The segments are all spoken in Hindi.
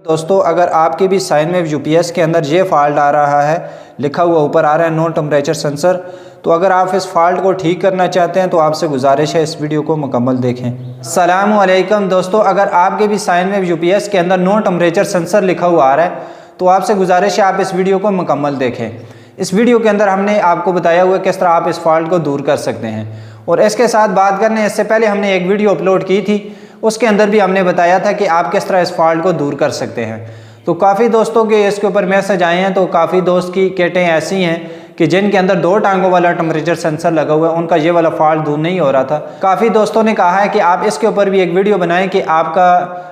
दोस्तों, अगर आपके भी साइन वेव यूपीएस के अंदर ये फॉल्ट आ रहा है, लिखा हुआ ऊपर आ रहा है नो टेम्परेचर सेंसर, तो अगर आप इस फॉल्ट को ठीक करना चाहते हैं तो आपसे गुजारिश है इस वीडियो को मुकम्मल देखें। अस्सलामु अलैकुम दोस्तों, अगर आपके भी साइन वेव यूपीएस के अंदर नो टेम्परेचर सेंसर लिखा हुआ आ रहा है तो आपसे गुजारिश है आप इस वीडियो को मुकम्मल देखें। इस वीडियो के अंदर हमने आपको बताया हुआ है किस तरह आप इस फॉल्ट को दूर कर सकते हैं। और इसके साथ बात करने इससे पहले हमने एक वीडियो अपलोड की थी, उसके अंदर भी हमने बताया था कि आप किस तरह इस फॉल्ट को दूर कर सकते हैं। तो काफ़ी दोस्तों के इसके ऊपर मैसेज आए हैं, तो काफ़ी दोस्त की किटें ऐसी हैं कि जिनके अंदर 2 टांगों वाला टेम्परेचर सेंसर लगा हुआ है, उनका ये वाला फॉल्ट दूर नहीं हो रहा था। काफ़ी दोस्तों ने कहा है कि आप इसके ऊपर भी एक वीडियो बनाएं कि आपका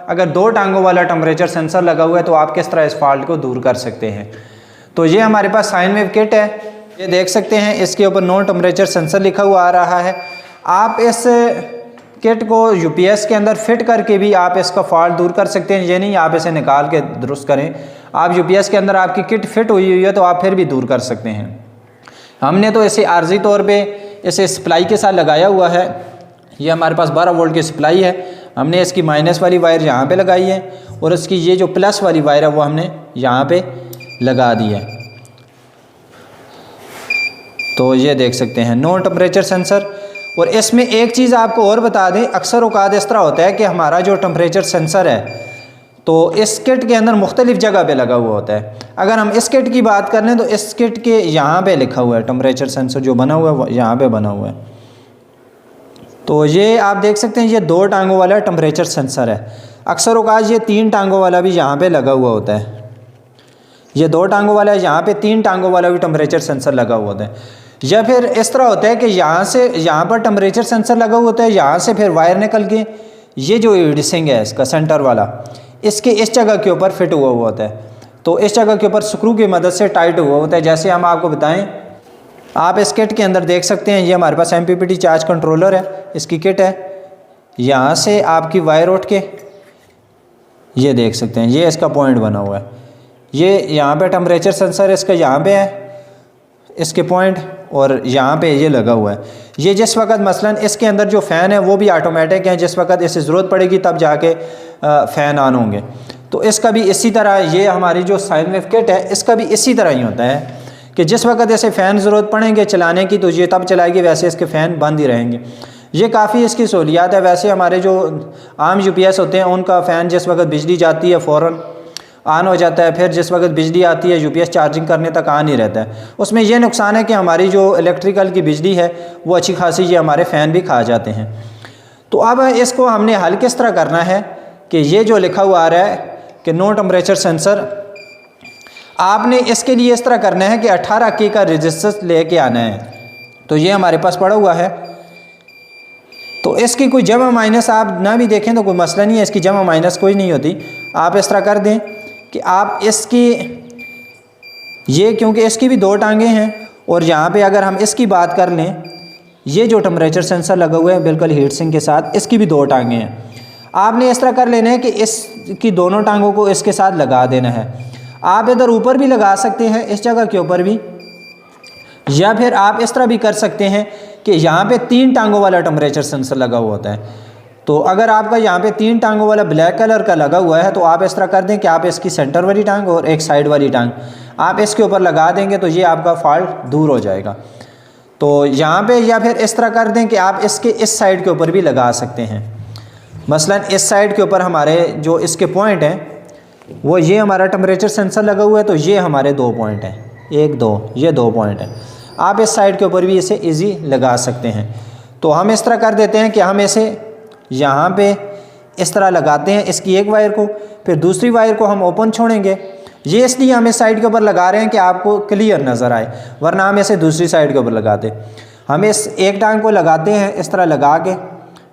अगर 2 टांगों वाला टेम्परेचर सेंसर लगा हुआ है तो आप किस तरह इस फॉल्ट को दूर कर सकते हैं। तो ये हमारे पास साइन वेव किट है, ये देख सकते हैं, इसके ऊपर नो टेम्परेचर सेंसर लिखा हुआ आ रहा है। आप इस किट को यूपीएस के अंदर फिट करके भी आप इसका फॉल्ट दूर कर सकते हैं। ये नहीं आप इसे निकाल के दुरुस्त करें, आप यूपीएस के अंदर आपकी किट फिट हुई है तो आप फिर भी दूर कर सकते हैं। हमने तो इसे आर्जी तौर पे इसे सप्लाई के साथ लगाया हुआ है। ये हमारे पास 12 वोल्ट की सप्लाई है, हमने इसकी माइनस वाली वायर यहाँ पे लगाई है और इसकी ये जो प्लस वाली वायर है वो हमने यहाँ पे लगा दी है। तो ये देख सकते हैं नो टेम्परेचर सेंसर। और इसमें एक चीज़ आपको और बता दें, अक्सर औकात इस तरह होता है कि हमारा जो टेम्परेचर सेंसर है तो इस किट के अंदर मुख्तलिफ़ जगह पे लगा हुआ होता है। अगर हम इस किट की बात करें तो इस किट के यहाँ पे लिखा हुआ है टेम्परेचर सेंसर जो बना हुआ है, यहाँ पे बना हुआ है। तो ये आप देख सकते हैं ये 2 टांगों वाला टेम्परेचर सेंसर है। अक्सर औकात ये 3 टांगों वाला भी यहाँ पर लगा हुआ होता है। ये 2 टांगों वाला है, यहाँ पे 3 टांगों वाला भी टेम्परेचर सेंसर लगा हुआ होता है। या फिर इस तरह होता है कि यहाँ पर टेम्परेचर सेंसर लगा हुआ होता है, यहाँ से फिर वायर निकल के ये जो एडिसिंग है इसका सेंटर वाला, इसके इस जगह के ऊपर फिट हुआ हुआ होता है। तो इस जगह के ऊपर स्क्रू की मदद से टाइट हुआ होता है। जैसे हम आपको बताएं, आप इस किट के अंदर देख सकते हैं, ये हमारे पास MPPT चार्ज कंट्रोलर है, इसकी किट है। यहाँ से आपकी वायर उठ के ये देख सकते हैं, ये इसका पॉइंट बना हुआ है। ये यहाँ पे टेम्परेचर सेंसर इसका यहाँ पे है, इसके पॉइंट, और यहाँ पे ये लगा हुआ है। ये जिस वक्त मसलन इसके अंदर जो फ़ैन है वो भी ऑटोमेटिक है, जिस वक्त इसे ज़रूरत पड़ेगी तब जाके फ़ैन ऑन होंगे। तो इसका भी इसी तरह, ये हमारी जो साइन वेव किट है इसका भी इसी तरह ही होता है कि जिस वक्त ऐसे फ़ैन ज़रूरत पड़ेंगे चलाने की तो ये तब चलाएगी, वैसे इसके फ़ैन बंद ही रहेंगे। ये काफ़ी इसकी सहूलियात है। वैसे हमारे जो आम UPS होते हैं उनका फ़ैन जिस वक्त बिजली जाती है फ़ौरन ऑन हो जाता है, फिर जिस वक्त बिजली आती है UPS चार्जिंग करने तक ऑन ही रहता है। उसमें यह नुकसान है कि हमारी जो इलेक्ट्रिकल की बिजली है वो अच्छी खासी ये हमारे फ़ैन भी खा जाते हैं। तो अब इसको हमने हल किस तरह करना है कि ये जो लिखा हुआ आ रहा है कि नो टेम्परेचर सेंसर, आपने इसके लिए इस तरह करना है कि 18 K का रेजिस्टेंस लेके आना है। तो ये हमारे पास पड़ा हुआ है, तो इसकी कोई जमा माइनस आप ना भी देखें तो कोई मसला नहीं है, इसकी जमा माइनस कोई नहीं होती। आप इस तरह कर दें कि आप इसकी ये, क्योंकि इसकी भी 2 टांगें हैं और यहाँ पे अगर हम इसकी बात कर लें, ये जो टेम्परेचर सेंसर लगा हुआ है बिल्कुल हीट सिंक के साथ, इसकी भी 2 टांगें हैं। आपने इस तरह कर लेना है कि इसकी दोनों टांगों को इसके साथ लगा देना है। आप इधर ऊपर भी लगा सकते हैं, इस जगह के ऊपर भी, या फिर आप इस तरह भी कर सकते हैं कि यहाँ पे 3 टांगों वाला टेम्परेचर सेंसर लगा हुआ होता है। तो अगर आपका यहाँ पे 3 टांगों वाला ब्लैक कलर का लगा हुआ है तो आप इस तरह कर दें कि आप इसकी सेंटर वाली टांग और एक साइड वाली टांग आप इसके ऊपर लगा देंगे तो ये आपका फॉल्ट दूर हो जाएगा। तो यहाँ पे, या फिर इस तरह कर दें कि आप इसके इस साइड के ऊपर भी लगा सकते हैं। मसलन इस साइड के ऊपर हमारे जो इसके पॉइंट हैं वो, ये हमारा टेम्परेचर सेंसर लगा हुआ है तो ये हमारे 2 पॉइंट हैं, 1 2, ये 2 पॉइंट हैं। आप इस साइड के ऊपर भी इसे ईजी लगा सकते हैं। तो हम इस तरह कर देते हैं कि हम इसे यहाँ पे इस तरह लगाते हैं, इसकी एक वायर को, फिर दूसरी वायर को हम ओपन छोड़ेंगे। ये इसलिए हम इस साइड के ऊपर लगा रहे हैं कि आपको क्लियर नज़र आए, वरना हम इसे दूसरी साइड के ऊपर लगाते। हम इस एक टांग को लगाते हैं, इस तरह लगा के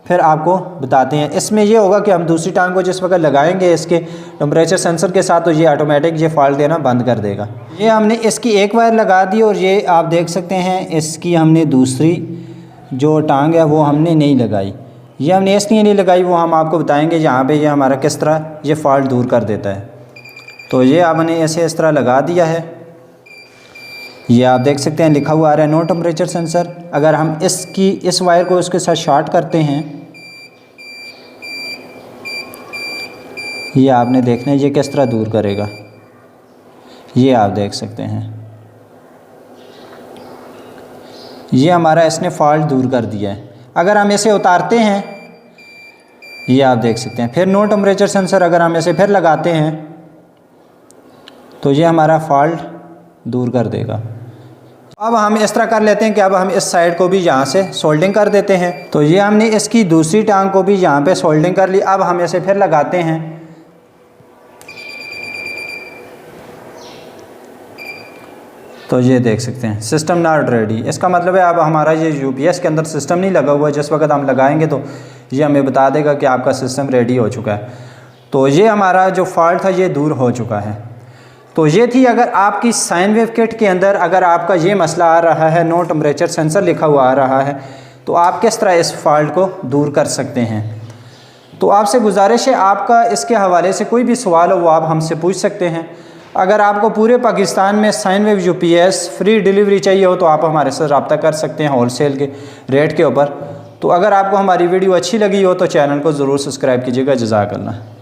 फिर आपको बताते हैं। इसमें यह होगा कि हम दूसरी टांग को जिस वक्त लगाएंगे इसके टेम्परेचर सेंसर के साथ तो ये ऑटोमेटिक ये फॉल्ट देना बंद कर देगा। ये हमने इसकी एक वायर लगा दी और ये आप देख सकते हैं इसकी हमने दूसरी जो टांग है वो हमने नहीं लगाई। ये हमने इसलिए नहीं लगाई, वो हम आपको बताएंगे यहाँ पे ये हमारा किस तरह ये फॉल्ट दूर कर देता है। तो ये आपने ऐसे इस तरह लगा दिया है। ये आप देख सकते हैं लिखा हुआ आ रहा है नो टेम्परेचर सेंसर। अगर हम इस वायर को इसके साथ शॉर्ट करते हैं, ये आपने देखना है ये किस तरह दूर करेगा, ये आप देख सकते हैं। ये हमारा इसने फॉल्ट दूर कर दिया है। अगर हम इसे उतारते हैं, ये आप देख सकते हैं, फिर नो टेम्परेचर सेंसर अगर हम इसे फिर लगाते हैं तो ये हमारा फॉल्ट दूर कर देगा। अब हम इस तरह कर लेते हैं कि अब हम इस साइड को भी यहाँ से सोल्डिंग कर देते हैं। तो ये हमने इसकी दूसरी टांग को भी यहाँ पे सोल्डिंग कर ली। अब हम इसे फिर लगाते हैं। तो ये देख सकते हैं सिस्टम नॉट रेडी। इसका मतलब है अब हमारा ये यूपीएस के अंदर सिस्टम नहीं लगा हुआ है। जिस वक्त हम लगाएंगे तो ये हमें बता देगा कि आपका सिस्टम रेडी हो चुका है। तो ये हमारा जो फॉल्ट था ये दूर हो चुका है। तो ये थी अगर आपकी साइन वेव किट के अंदर अगर आपका ये मसला आ रहा है, नो टेम्परेचर सेंसर लिखा हुआ आ रहा है, तो आप किस तरह इस फॉल्ट को दूर कर सकते हैं। तो आपसे गुजारिश है, आपका इसके हवाले से कोई भी सवाल हो वो आप हमसे पूछ सकते हैं। अगर आपको पूरे पाकिस्तान में sine wave UPS free delivery चाहिए हो तो आप हमारे साथ रब्ता कर सकते हैं होलसेल के रेट के ऊपर। तो अगर आपको हमारी वीडियो अच्छी लगी हो तो चैनल को ज़रूर सब्सक्राइब कीजिएगा। जज़ाकल्लाह।